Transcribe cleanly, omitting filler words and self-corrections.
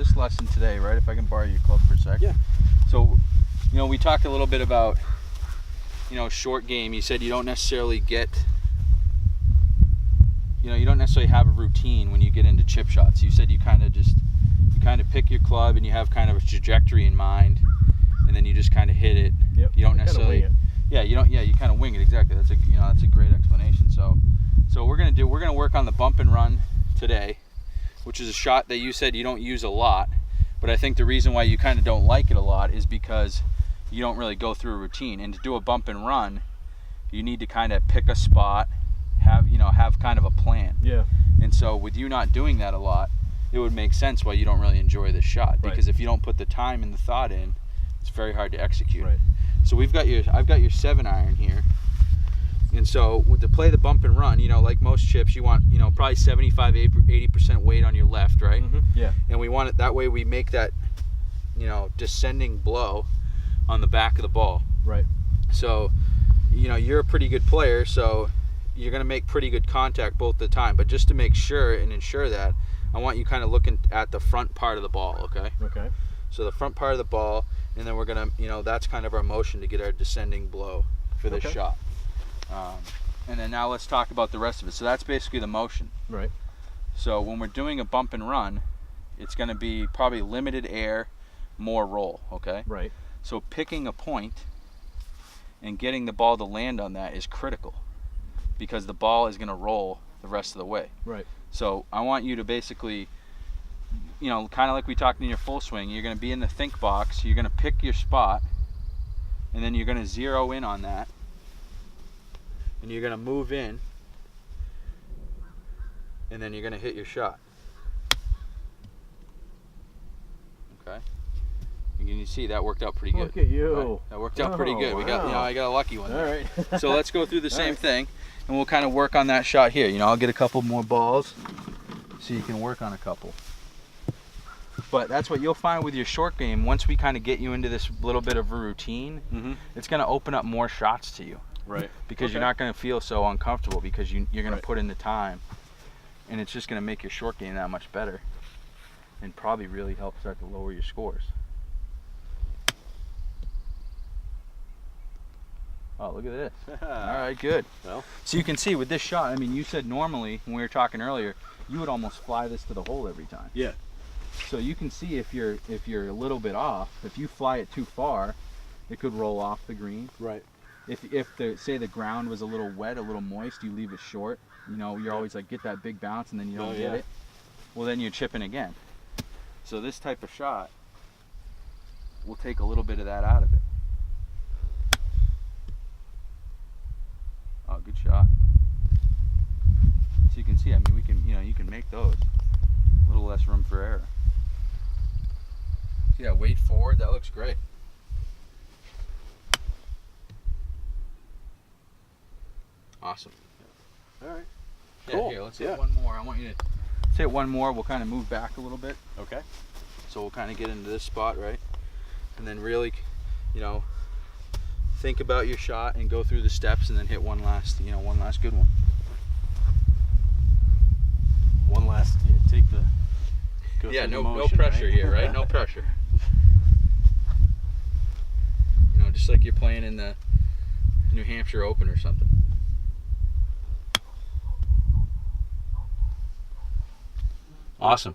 this lesson today, right? If I can borrow your club for a sec. Yeah. So, you know, we talked a little bit about, you know, short game. You said you don't necessarily get, you know, you don't necessarily have a routine when you get into chip shots. You said you kind of pick your club and you have kind of a trajectory in mind, and then you just kind of hit it. Yep. You don't necessarily. Yeah, you don't. Yeah, you kind of wing it. Exactly. That's a great explanation. So we're gonna work on the bump and run today, which is a shot that you said you don't use a lot, but I think the reason why you kind of don't like it a lot is because you don't really go through a routine. And to do a bump and run, you need to kind of pick a spot, have kind of a plan. Yeah. And so with you not doing that a lot, it would make sense why you don't really enjoy this shot, because if you don't put the time and the thought in, it's very hard to execute. Right. So I've got your 7-iron here. And so to play the bump and run, you know, like most chips, you want, you know, probably 75-80% weight on your left, right? Mm-hmm. Yeah. And we want it that way. We make that, you know, descending blow on the back of the ball. Right. So, you know, you're a pretty good player, so you're going to make pretty good contact both the time. But just to make sure and ensure that, I want you kind of looking at the front part of the ball, okay? Okay. So the front part of the ball, and then we're going to, you know, that's kind of our motion to get our descending blow for this shot. And then now let's talk about the rest of it. So that's basically the motion. Right. So when we're doing a bump and run, it's going to be probably limited air, more roll, okay? Right. So picking a point and getting the ball to land on that is critical, because the ball is going to roll the rest of the way. Right. So I want you to basically, you know, kind of like we talked in your full swing, you're going to be in the think box, you're going to pick your spot, and then you're going to zero in on that, and you're going to move in, and then you're going to hit your shot. Okay? And you see that worked out pretty good. Look at you. Right? That worked out pretty good. We got, you know, I got a lucky one there. All right. So let's go through the same thing, and we'll kind of work on that shot here. You know, I'll get a couple more balls so you can work on a couple. But that's what you'll find with your short game. Once we kind of get you into this little bit of a routine, it's going to open up more shots to you. Right. Because you're not going to feel so uncomfortable, because you're going to put in the time, and it's just going to make your short game that much better, and probably really help start to lower your scores. Oh, look at this. All right, good. Well, so you can see with this shot, I mean, you said normally, when we were talking earlier, you would almost fly this to the hole every time. Yeah. So you can see if you're a little bit off, if you fly it too far, it could roll off the green. Right. If say the ground was a little wet, a little moist, you leave it short. You know, you're always like, get that big bounce and then you don't get it. Well, then you're chipping again. So this type of shot will take a little bit of that out of it. Oh, good shot. So you can see, I mean, we can, you know, you can make those. A little less room for error. Yeah, weight forward, that looks great. Awesome. All right. Yeah, Cool. here, let's hit one more. I want you to hit one more. We'll kind of move back a little bit. Okay. So we'll kind of get into this spot, right? And then really, you know, think about your shot and go through the steps, and then hit one last good one. One last, take the. Yeah, no motion, pressure right? here, right? No pressure. You know, just like you're playing in the New Hampshire Open or something. Awesome.